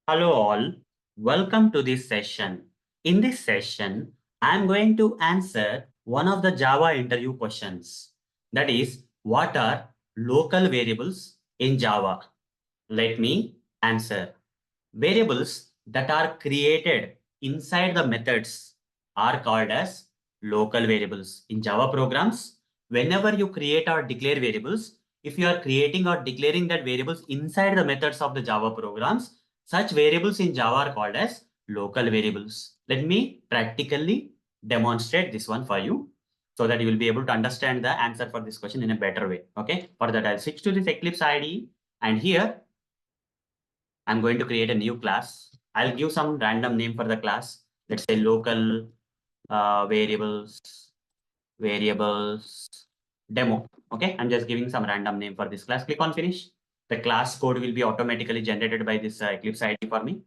Hello all, welcome to this session. In this session, I am going to answer one of the Java interview questions. That is, what are local variables in Java? Let me answer. Variables that are created inside the methods are called as local variables. In Java programs, whenever you create or declare variables, if you are creating or declaring that variables inside the methods of the Java programs, such variables in Java are called as local variables. Let me practically demonstrate this one for you so that you will be able to understand the answer for this question in a better way. Okay, for that I'll switch to this Eclipse IDE, and here I'm going to create a new class. I'll give some random name for the class. Let's say local variables demo. Okay, I'm just giving some random name for this class. Click on finish. The class code will be automatically generated by this Eclipse IDE for me.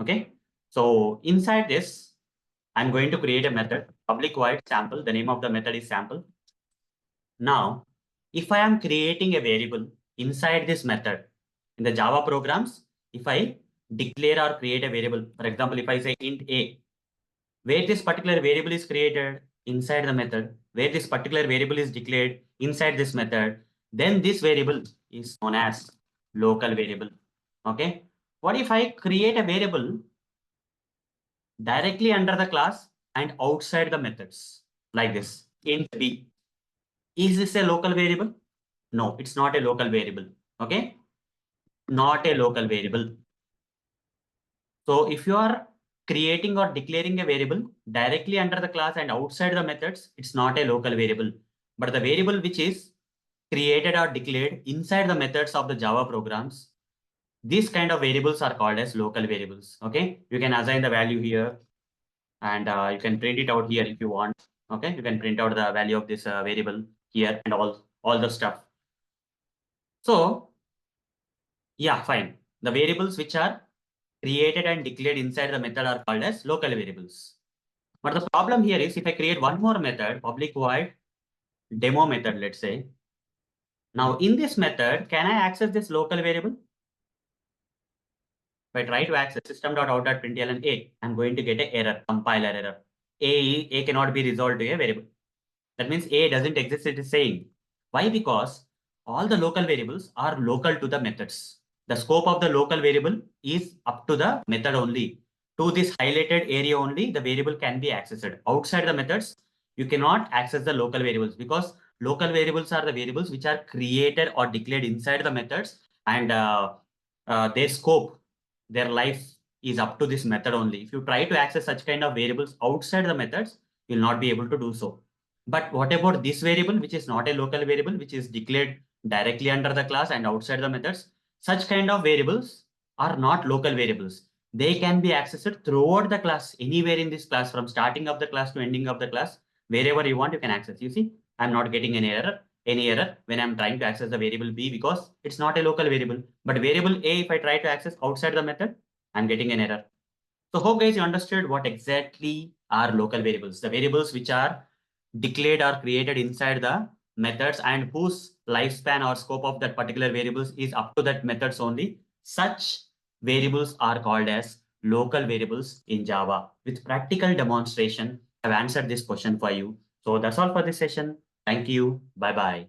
Okay, so inside this, I'm going to create a method, public void sample. The name of the method is sample. Now, if I am creating a variable inside this method in the Java programs, if I declare or create a variable, for example, if I say int a, where this particular variable is created inside the method, where this particular variable is declared inside this method, then this variable is known as local variable. Okay. What if I create a variable directly under the class and outside the methods like this, int b? Is this a local variable? No, it's not a local variable. Okay. Not a local variable. So if you are creating or declaring a variable directly under the class and outside the methods, it's not a local variable. But the variable which is created or declared inside the methods of the Java programs, these kind of variables are called as local variables. Okay. You can assign the value here, and you can print it out here if you want. Okay. You can print out the value of this variable here and all the stuff. So yeah, fine. The variables which are created and declared inside the method are called as local variables. But the problem here is if I create one more method, public void demo method, let's say. Now in this method, can I access this local variable? If I try to access system.out.println a, I'm going to get an error, compiler error. A cannot be resolved to a variable. That means A doesn't exist, it is saying. Why? Because all the local variables are local to the methods. The scope of the local variable is up to the method only. To this highlighted area only, the variable can be accessed. Outside the methods, you cannot access the local variables because local variables are the variables which are created or declared inside the methods, and their scope, their life is up to this method only. If you try to access such kind of variables outside the methods, you'll not be able to do so. But what about this variable, which is not a local variable, which is declared directly under the class and outside the methods? Such kind of variables are not local variables. They can be accessed throughout the class, anywhere in this class, from starting of the class to ending of the class, wherever you want, you can access. You see, I'm not getting any error when I'm trying to access the variable B because it's not a local variable. But variable A, if I try to access outside the method, I'm getting an error. So hope guys you understood what exactly are local variables. The variables which are declared or created inside the methods and whose lifespan or scope of that particular variables is up to that methods only. Such variables are called as local variables in Java. With practical demonstration, I've answered this question for you. So that's all for this session. Thank you. Bye-bye.